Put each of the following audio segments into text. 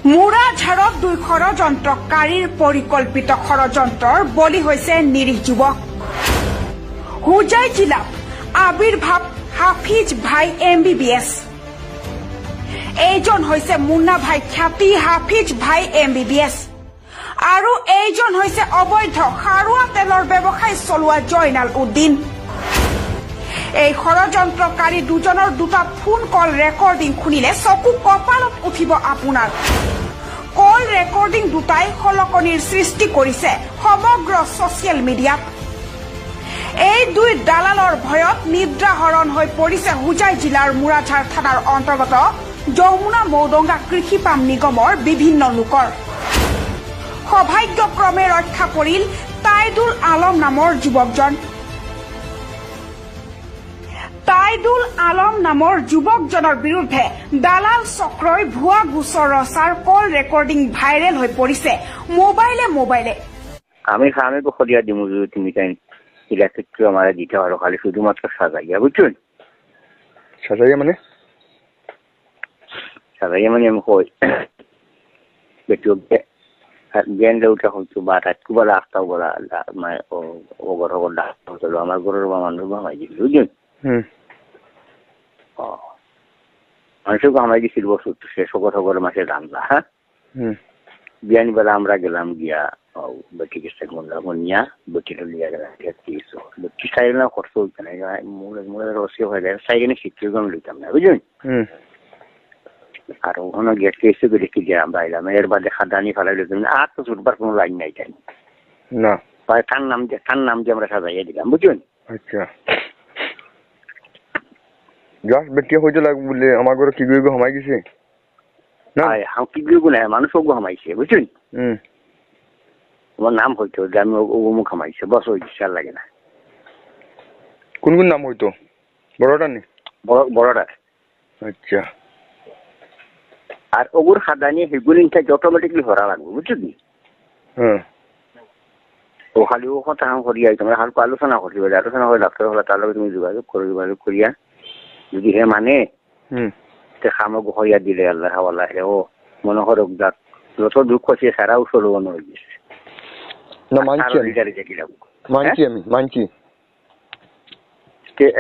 মুৰাঝাৰত দুই ষড়যন্ত্ৰকাৰীৰ পৰিকল্পিত ষড়যন্ত্ৰৰ বলি হৈছে নিৰীহ যুৱক। হুজাই জিলাত আবিৰ্ভাৱ হাফিজ ভাই MBBS। এইজন হৈছে মুন্না ভাই খ্যাতি হাফিজ ভাই MBBS আৰু এইজন হৈছে অবৈধ খাৰুৱা তেলৰ ব্যৱসায় চলোৱা জয়নাল উদ্দিন। এই ষড়যন্ত্ৰকাৰী দুজনৰ দুটা ফোন কল ৰেকৰ্ডিং শুনিলে চকু কপালত উঠিব আপোনাৰ। কল ৰেকৰ্ডিং দুটাই খলকনিৰ সৃষ্টি কৰিছে সমগ্ৰ ছচিয়েল মিডিয়াত। এই দুই দালালৰ ভয়ত নিদ্ৰাহৰণ হৈ পৰিছে হুজাই জিলাৰ মুৰাঝাৰ থানাৰ অন্তৰ্গত যমুনা মৌডঙ্গা কৃষি পাম নিগমৰ বিভিন্ন লোকৰ। সৌভাগ্যক্ৰমে ৰক্ষা পৰিল তাইদুল আলম নামৰ যুৱকজন। তাইদুল আলম নামৰ যুৱকজনৰ বিৰুদ্ধে দালাল চক্ৰই ভুৱা গোচৰ ৰচাৰ কল ৰেকৰ্ডিং ভাইৰেল হৈ পৰিছে মোবাইলে। আমি খলিয়া দিমু তুমি তাই ইলেকট্রিক আমাদের দিতে পারো, খালি শুধুমাত্র সাজাইয়া, বুঝছেন? সাজাইয়া মানে আমি কই বেটিও জ্ঞান উঠা হইতো বা রাতকু বলা আসতাও বলা মানে ও ঘর ডাক্তার হতো আমার ঘরের বা মানুষ ভামাই দিছিল, বুঝছেন? মানুষকে ভামাই দিছিল বছর সে সকথা করে মাসে রান্না। হ্যাঁ, বিয়ানি বেলা আমরা গেলাম গিয়া বেটি কে নিয়া বেটিটা লিয়া গেলাম বেটি সাইকেল না খরচ হইতে না মোড়ে রসি হয়ে যায় সাইকেলে শিক্ষিত লইতাম না, বুঝলেন? আর ওখানে গেট এসে দেখি যে আমরা এলাম এর বাদে খাদানি ফেলাই আর তো ছুটবার কোনো লাইন নাই তাই না, তার নাম দিয়ে আমরা সাজাইয়া দিলাম, বুঝলেন? আচ্ছা, জাস্ট বেটি হইতে লাগবে বলে আমার ঘরে কি গো হামাই গেছে না, কি গো না মানুষও হামাইছে, বুঝছেন? আমার নাম হইতো যে আমি অমুক হামাইছে বস ওই আর লাগে না। কোন নাম হইতো? বড়টা নি? বড়টা। আচ্ছা, আর ওগুর খাদানি সেগুলি অটোমেটিকলি ভরা লাগবে, বুঝলি? ও খালি ও কথা করিয়া তোমরা হালকা আলোচনা করিবে, আলোচনা করে ডাক্তার হলে তার লগে তুমি যোগাযোগ করিয়া যদি হে মানে খামক হইয়া দিলে আল্লাহ হাওয়ালা হে ও মনে করুক যাক যত দুঃখ সে সারাও সরব হয়ে গেছে।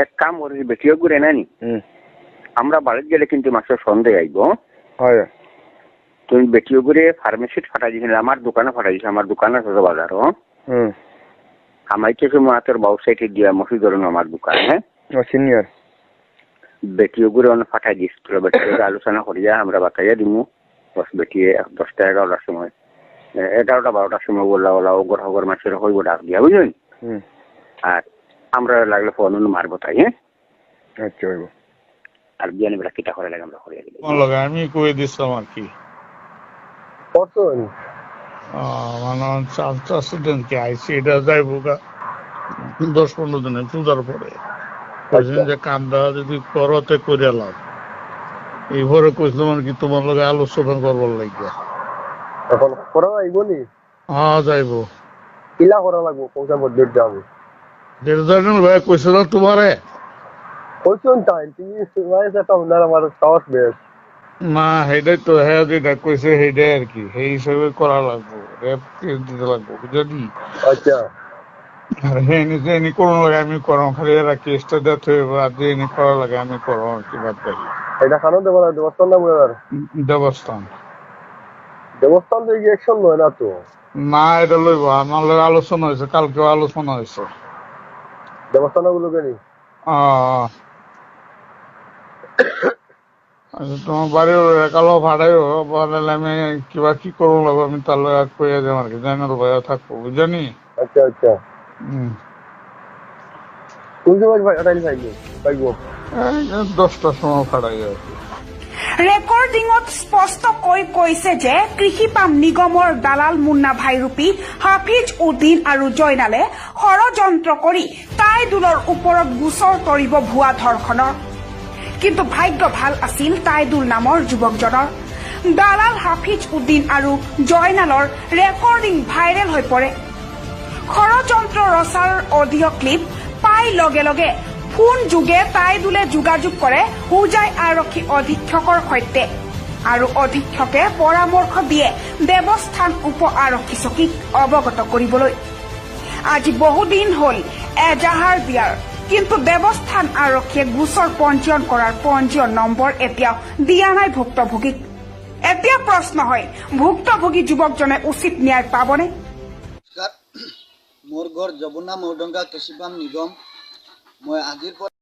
এক কাম করি বেটিও ঘুরে নানি আমরা বাড়িতে গেলে কিন্তু মাসের সন্দেহ আইব। তুমি বেটিও ঘুরে ফার্মেসিট ফাটাই দিয়েছিল, আমার দোকানে ফাটাই দিয়েছে, আমার দোকান আছে বাজার আমাইকে মাতের বাউ সাইডে দিয়া মসজিদ আমার দোকান। হ্যাঁ, সিনিয়র বেটিও ঘুরে অনেক ফাটাই দিয়েছিল, বেটিকে আলোচনা করিয়া আমরা বাতাইয়া দিমু বস বেটি 10টা 11টার সময় 11টা 12টার সময় বললা ওলা ওগর হগর মাছের হইব ডাক দিয়া, বুঝলেন? আর আমরা লাগলে ফোন মারবো তাই। হ্যাঁ, আচ্ছা হইব। আর বিয়ানি বেলা কিটা করে লাগে আমরা করিয়া দিই আমি কই দিছিলাম আর কি কত মানে স্টুডেন্টকে আইসি এটা যাইব 10-15 দিনে পূজার পরে যে কামটা যদি করতে করে লাভ এইভাবে কইছিলাম আর কি তোমার লগে আলোচনা করবার লাগিয়া। এখন করা যাইব নি? হ্যাঁ যাইব। কিলা করা লাগবো? পৌঁছা বদ্দুর যাবো ভাই কইছিলাম তোমারে কইছুন তাই তুমি একটা হুনার আমার সাহস বেশ না সেইটাই তো হ্যাঁ যেটা কইছে সেইটাই আর কি সেই হিসাবে করা লাগবো, রেপ কেস দিতে লাগবো, বুঝলি? আচ্ছা, আর হ্যাঁ নিজে এনে করো লাগে আমি করো, খালি এরা কেসটা দেখ আর যে এনে করা লাগে আমি করো আর কি বাদ পাই। এটা খানো দেবো না দেবস্থান না বুঝার দেবস্থান দেবস্থান তো অ্যাকশন নয় না তো? না এটা লইব, আমার লগে আলোচনা হয়েছে, কালকেও আলোচনা হয়েছে দেবস্থান গুলো কেন তোমার বাড়ির কালো ভাড়াইও বলে আমি কিবা কি করবো লাগবো আমি তার লগে কইয়া যাবো আর কি, জানি না ভাইয়া থাকবো, বুঝলি? আচ্ছা আচ্ছা, কোন সময় পাইব? 10টার সময় ভাড়াই আর কি। ৰেকৰ্ডিঙত স্পষ্টকৈ কৈছে যে কৃষি পাম নিগমৰ দালাল মুন্না ভাই ৰূপী হাফিজ উদ্দিন আৰু জয়নালে ষড়যন্ত্ৰ কৰি তাইদুলৰ ওপৰত গোচৰ তৰিব ভুৱা ধৰ্ষণৰ। কিন্তু ভাগ্য ভাল আছিল তাইদুল নামৰ যুৱকজনৰ। দালাল হাফিজ উদ্দিন আৰু জয়নালৰ ৰেকৰ্ডিং ভাইৰেল হৈ পৰে। ষড়যন্ত্ৰ ৰচাৰ অডিঅ' ক্লিপ পাই লগে লগে ফোন যোগে তাইদুলে যোগাযোগ কৰে হুজাই আৰক্ষী অধীক্ষকৰ সৈতে। আৰু অধীক্ষকে পৰামৰ্শ দিয়ে দেৱস্থান উপ আৰক্ষী চকীক অৱগত কৰিবলৈ। আজি বহুদিন হ'ল এজাহাৰ দিয়াৰ, কিন্তু দেৱস্থান আৰক্ষীয়ে গোচৰ পঞ্জীয়ন কৰাৰ পঞ্জীয়ন নম্বৰ এতিয়াও দিয়া নাই ভুক্তভোগীক। এতিয়া প্ৰশ্ন হয়, ভুক্তভোগী যুৱকজনে উচিত ন্যায় পাবনে? মোৰ ঘৰ যমুনা মৌডঙ্গা কৃষি ফাৰ্ম নিগম। মই আজিৰ পৰা